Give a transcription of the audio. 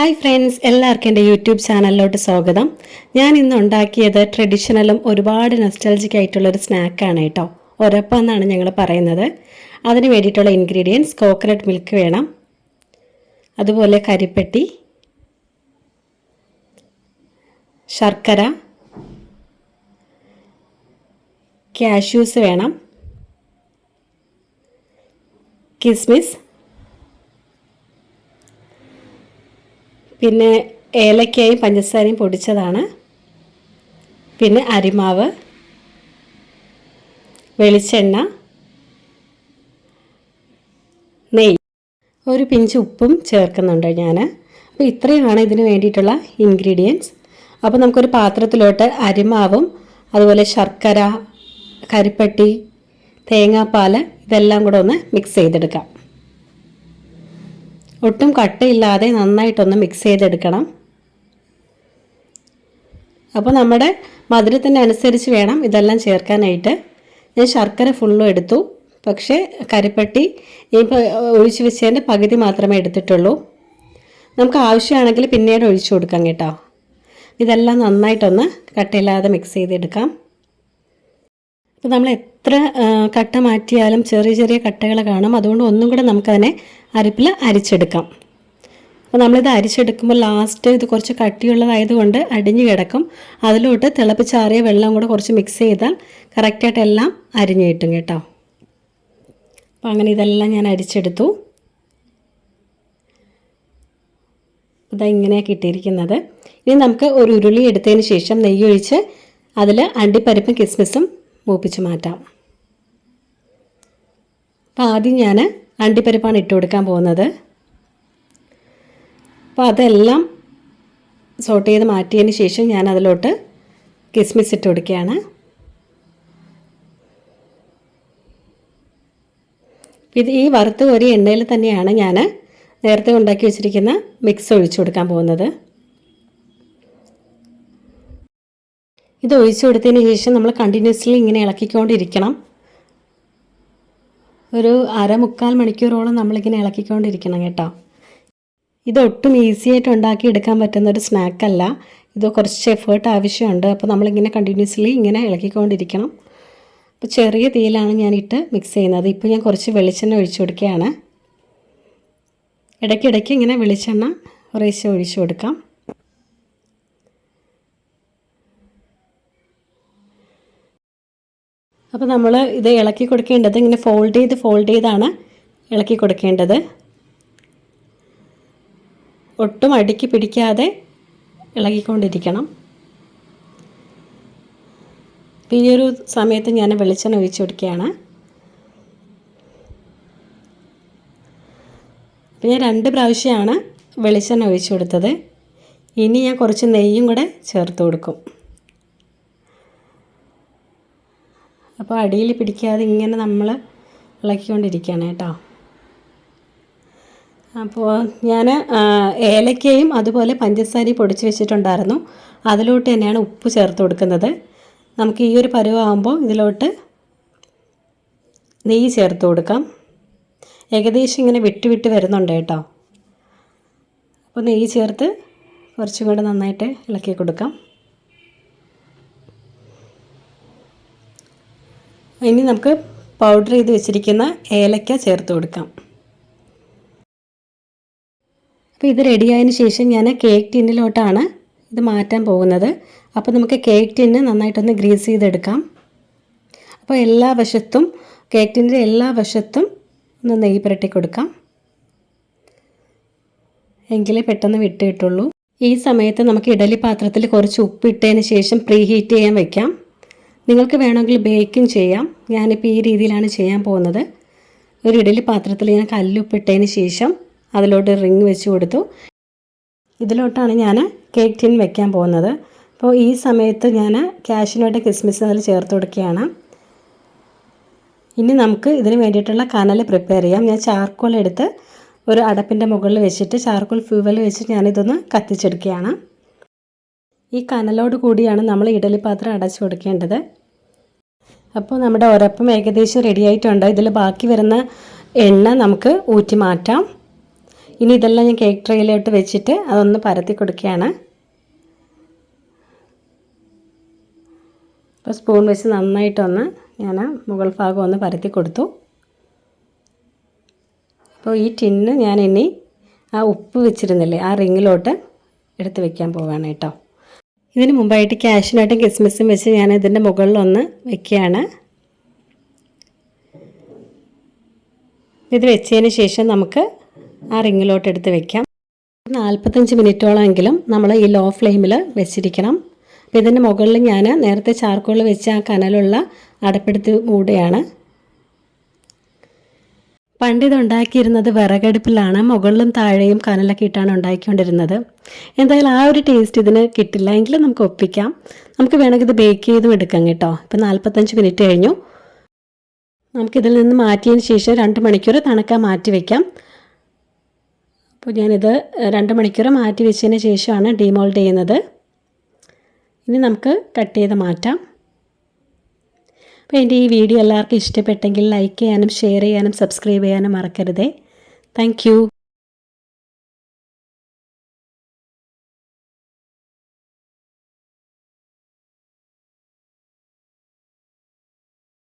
Hi friends, എല്ലാവർക്കും എൻ്റെ YouTube ചാനലിലോട്ട് സ്വാഗതം. ഞാൻ ഇന്ന് ഉണ്ടാക്കിയത് ട്രഡീഷണലും ഒരുപാട് നൊസ്റ്റാൾജിക് ആയിട്ടുള്ളൊരു സ്നാക്കാണ് കേട്ടോ. ഒരപ്പം എന്നാണ് ഞങ്ങൾ പറയുന്നത്. അതിന് വേണ്ടിയിട്ടുള്ള ഇൻഗ്രീഡിയൻസ്: കോക്കനട്ട് മിൽക്ക് വേണം, അതുപോലെ കരിപ്പെട്ടി, ശർക്കര, കാഷ്യൂസ് വേണം, കിസ്മിസ്, പിന്നെ ഏലക്കയും പഞ്ചസാരയും പൊടിച്ചതാണ്, പിന്നെ അരിമാവ്, വെളിച്ചെണ്ണ, നെയ്യ്, ഒരു പിഞ്ച് ഉപ്പും ചേർക്കുന്നുണ്ട് ഞാൻ. അപ്പോൾ ഇത്രയുമാണ് ഇതിന് വേണ്ടിയിട്ടുള്ള ഇൻഗ്രീഡിയൻസ്. അപ്പോൾ നമുക്കൊരു പാത്രത്തിലോട്ട് അരിമാവും അതുപോലെ ശർക്കര, കരിപ്പെട്ടി, തേങ്ങാപ്പാൽ ഇതെല്ലാം കൂടെ ഒന്ന് മിക്സ് ചെയ്തെടുക്കാം. ഒട്ടും കട്ടയില്ലാതെ നന്നായിട്ടൊന്ന് മിക്സ് ചെയ്തെടുക്കണം. അപ്പോൾ നമ്മുടെ മധുരത്തിൻ്റെ അനുസരിച്ച് വേണം ഇതെല്ലാം ചേർക്കാനായിട്ട്. ഞാൻ ശർക്കര ഫുള്ളും എടുത്തു, പക്ഷേ കരിപ്പെട്ടി ഇപ്പോൾ ഒഴിച്ചു വെച്ചതിൻ്റെ പകുതി മാത്രമേ എടുത്തിട്ടുള്ളൂ. നമുക്ക് ആവശ്യമാണെങ്കിൽ പിന്നീട് ഒഴിച്ചു കൊടുക്കാം കേട്ടോ. ഇതെല്ലാം നന്നായിട്ടൊന്ന് കട്ടയില്ലാതെ മിക്സ് ചെയ്തെടുക്കാം. അപ്പോൾ നമ്മൾ എത്ര കട്ട മാറ്റിയാലും ചെറിയ ചെറിയ കട്ടകൾ കാണും. അതുകൊണ്ട് ഒന്നും കൂടെ നമുക്കതിനെ അരിപ്പിൽ അരിച്ചെടുക്കാം. അപ്പോൾ നമ്മളിത് അരിച്ചെടുക്കുമ്പോൾ ലാസ്റ്റ് ഇത് കുറച്ച് കട്ടിയുള്ളതായതുകൊണ്ട് അടിഞ്ഞു കിടക്കും. അതിലോട്ട് തിളപ്പിച്ചാറിയ വെള്ളം കൂടെ കുറച്ച് മിക്സ് ചെയ്താൽ കറക്റ്റായിട്ട് എല്ലാം അരിഞ്ഞു കിട്ടും കേട്ടോ. അപ്പോൾ അങ്ങനെ ഇതെല്ലാം ഞാൻ അരിച്ചെടുത്തു. ഇതാ ഇങ്ങനെയാണ് കിട്ടിയിരിക്കുന്നത്. ഇനി നമുക്ക് ഒരു ഉരുളി എടുത്തതിന് ശേഷം നെയ്യൊഴിച്ച് അതിൽ അണ്ടിപ്പരിപ്പും കിസ്മിസും മൂപ്പിച്ച് മാറ്റാം. അപ്പോൾ ആദ്യം ഞാൻ അണ്ടിപ്പരിപ്പാണ് ഇട്ട് കൊടുക്കാൻ പോകുന്നത്. അപ്പോൾ അതെല്ലാം സോട്ട് ചെയ്ത് മാറ്റിയതിന് ശേഷം ഞാൻ അതിലോട്ട് കിസ്മിസ് ഇട്ട് കൊടുക്കുകയാണ്. ഇത് ഈ വറുത്ത് ഒരു എണ്ണയിൽ തന്നെയാണ് ഞാൻ നേരത്തെ ഉണ്ടാക്കി വെച്ചിരിക്കുന്ന മിക്സ് ഒഴിച്ചു കൊടുക്കാൻ പോകുന്നത്. ഇത് ഒഴിച്ചു കൊടുത്തതിന് ശേഷം നമ്മൾ കണ്ടിന്യൂസ്ലി ഇങ്ങനെ ഇളക്കിക്കൊണ്ടിരിക്കണം. ഒരു അരമുക്കാൽ മണിക്കൂറോളം നമ്മളിങ്ങനെ ഇളക്കിക്കൊണ്ടിരിക്കണം കേട്ടോ. ഇതൊട്ടും ഈസി ആയിട്ട് ഉണ്ടാക്കി എടുക്കാൻ പറ്റുന്ന ഒരു സ്നാക്കല്ല. ഇത് കുറച്ച് എഫേർട്ട് ആവശ്യമുണ്ട്. അപ്പോൾ നമ്മളിങ്ങനെ കണ്ടിന്യൂസ്ലി ഇങ്ങനെ ഇളക്കിക്കൊണ്ടിരിക്കണം. അപ്പോൾ ചെറിയ തീയിലാണ് ഞാനിട്ട് മിക്സ് ചെയ്യുന്നത്. ഇപ്പോൾ ഞാൻ കുറച്ച് വെളിച്ചെണ്ണ ഒഴിച്ചു കൊടുക്കുകയാണ്. ഇടയ്ക്കിടയ്ക്ക് ഇങ്ങനെ വെളിച്ചെണ്ണ കുറേശ്ശെ ഒഴിച്ചു കൊടുക്കാം. അപ്പോൾ നമ്മൾ ഇത് ഇളക്കി കൊടുക്കേണ്ടത് ഇങ്ങനെ ഫോൾഡ് ചെയ്താണ് ഇളക്കി കൊടുക്കേണ്ടത്. ഒട്ടും അടുക്കി പിടിക്കാതെ ഇളകിക്കൊണ്ടിരിക്കണം. ഈ ഒരു സമയത്ത് ഞാൻ വെളിച്ചെണ്ണ ഒഴിച്ചു കൊടുക്കുകയാണ്. അപ്പോൾ ഞാൻ 2 പ്രാവശ്യമാണ് വെളിച്ചെണ്ണ ഒഴിച്ചു കൊടുത്തത്. ഇനി ഞാൻ കുറച്ച് നെയ്യും കൂടെ ചേർത്ത് കൊടുക്കും. അപ്പോൾ അടിയിൽ പിടിക്കാതെ ഇങ്ങനെ നമ്മൾ ഇളക്കിക്കൊണ്ടിരിക്കുകയാണ് കേട്ടോ. അപ്പോൾ ഞാൻ ഏലക്കയും അതുപോലെ പഞ്ചസാരയും പൊടിച്ച് വെച്ചിട്ടുണ്ടായിരുന്നു. അതിലോട്ട് തന്നെയാണ് ഉപ്പ് ചേർത്ത് കൊടുക്കുന്നത്. നമുക്ക് ഈ ഒരു പരുവാകുമ്പോൾ ഇതിലോട്ട് നെയ്യ് ചേർത്ത് കൊടുക്കാം. ഏകദേശം ഇങ്ങനെ വിട്ട് വരുന്നുണ്ട് കേട്ടോ. അപ്പോൾ നെയ്യ് ചേർത്ത് കുറച്ചും കൂടെ നന്നായിട്ട് ഇളക്കി കൊടുക്കാം. ഇനി നമുക്ക് പൗഡർ ചെയ്ത് വെച്ചിരിക്കുന്ന ഏലക്ക ചേർത്ത് കൊടുക്കാം. അപ്പോൾ ഇത് റെഡിയായതിന് ശേഷം ഞാൻ കേക്ക് ടിന്നിലോട്ടാണ് ഇത് മാറ്റാൻ പോകുന്നത്. അപ്പോൾ നമുക്ക് കേക്ക് ടിന്ന് നന്നായിട്ടൊന്ന് ഗ്രീസ് ചെയ്തെടുക്കാം. അപ്പോൾ എല്ലാ വശത്തും കേക്ക് ടിന്നിൻ്റെ എല്ലാ വശത്തും ഒന്ന് നെയ്യ് പുരട്ടി കൊടുക്കാം. എങ്കിലേ പെട്ടെന്ന് വിട്ട് കിട്ടുള്ളൂ. ഈ സമയത്ത് നമുക്ക് ഇഡലി പാത്രത്തിൽ കുറച്ച് ഉപ്പിട്ടതിന് ശേഷം പ്രീ ഹീറ്റ് ചെയ്യാൻ വയ്ക്കാം. നിങ്ങൾക്ക് വേണമെങ്കിൽ ബേക്കും ചെയ്യാം. ഞാനിപ്പോൾ ഈ രീതിയിലാണ് ചെയ്യാൻ പോകുന്നത്. ഒരു ഇഡലി പാത്രത്തിൽ ഞാൻ കല്ലുപ്പിട്ടതിന് ശേഷം അതിലോട്ട് റിങ് വെച്ച് കൊടുത്തു. ഇതിലോട്ടാണ് ഞാൻ കേക്ക് ടിൻ വെക്കാൻ പോകുന്നത്. അപ്പോൾ ഈ സമയത്ത് ഞാൻ കാഷ്യൂനട്ട് കിസ്മിസ് അതിൽ ചേർത്ത് കൊടുക്കുകയാണ്. ഇനി നമുക്ക് ഇതിന് വേണ്ടിയിട്ടുള്ള കനൽ പ്രിപ്പയർ ചെയ്യാം. ഞാൻ ചാർക്കോൾ എടുത്ത് ഒരു അടപ്പിൻ്റെ മുകളിൽ വെച്ചിട്ട് ചാർക്കോൾ ഫ്യൂവൽ വെച്ചിട്ട് ഞാനിതൊന്ന് കത്തിച്ചെടുക്കുകയാണ്. ഈ കനലോട് കൂടിയാണ് നമ്മൾ ഇഡലി പാത്രം അടച്ചു കൊടുക്കേണ്ടത്. അപ്പോൾ നമ്മുടെ ഒരപ്പം ഏകദേശം റെഡി ആയിട്ടുണ്ട്. ഇതിൽ ബാക്കി വരുന്ന എണ്ണ നമുക്ക് ഊറ്റി മാറ്റാം. ഇനി ഇതെല്ലാം ഞാൻ കേക്ക് ട്രേയിലോട്ട് വെച്ചിട്ട് അതൊന്ന് പരത്തി കൊടുക്കുകയാണ്. അപ്പോൾ സ്പൂൺ വെച്ച് നന്നായിട്ടൊന്ന് ഞാൻ മുകൾ ഭാഗം ഒന്ന് പരത്തി കൊടുത്തു. അപ്പോൾ ഈ ടിന്ന് ഞാൻ ഇനി ആ ഉപ്പ് വെച്ചിരുന്നില്ലേ ആ റിങ്ങിലോട്ട് എടുത്ത് വെക്കാൻ പോവുകയാണ് കേട്ടോ. ഇതിന് മുമ്പായിട്ട് കാഷ്യൂനട്ടും കിസ്മിസും വെച്ച് ഞാൻ ഇതിൻ്റെ മുകളിലൊന്ന് വെക്കുകയാണ്. ഇത് വെച്ചതിന് ശേഷം നമുക്ക് ആ റിങ്ങിലോട്ട് എടുത്ത് വെക്കാം. 45 മിനിറ്റോളമെങ്കിലും നമ്മൾ ഈ ലോ ഫ്ലെയിമിൽ വെച്ചിരിക്കണം. അപ്പോൾ ഇതിൻ്റെ മുകളിൽ ഞാൻ നേരത്തെ ചാർക്കോൾ വെച്ച് ആ കനലുള്ള അടപ്പെടുത്ത് മൂടുകയാണ്. പണ്ട് ഇത് ഉണ്ടാക്കിയിരുന്നത് വിറകടുപ്പിലാണ്. മുകളിലും താഴെയും കനലൊക്കെ ഇട്ടാണ് ഉണ്ടാക്കിക്കൊണ്ടിരുന്നത്. എന്തായാലും ആ ഒരു ടേസ്റ്റ് ഇതിന് കിട്ടില്ല. എങ്കിലും നമുക്ക് ഒപ്പിക്കാം. നമുക്ക് വേണമെങ്കിൽ ഇത് ബേക്ക് ചെയ്തും എടുക്കാം കേട്ടോ. ഇപ്പം 45 മിനിറ്റ് കഴിഞ്ഞു. നമുക്കിതിൽ നിന്ന് മാറ്റിയതിന് ശേഷം 2 മണിക്കൂർ തണുക്കാൻ മാറ്റി വയ്ക്കാം. അപ്പോൾ ഞാനിത് 2 മണിക്കൂർ മാറ്റി വെച്ചതിന് ശേഷമാണ് ഡീമോൾഡ് ചെയ്യുന്നത്. ഇനി നമുക്ക് കട്ട് ചെയ്ത് മാറ്റാം. അപ്പോൾ എൻ്റെ ഈ വീഡിയോ എല്ലാവർക്കും ഇഷ്ടപ്പെട്ടെങ്കിൽ ലൈക്ക് ചെയ്യാനും ഷെയർ ചെയ്യാനും സബ്സ്ക്രൈബ് ചെയ്യാനും മറക്കരുതേ. താങ്ക്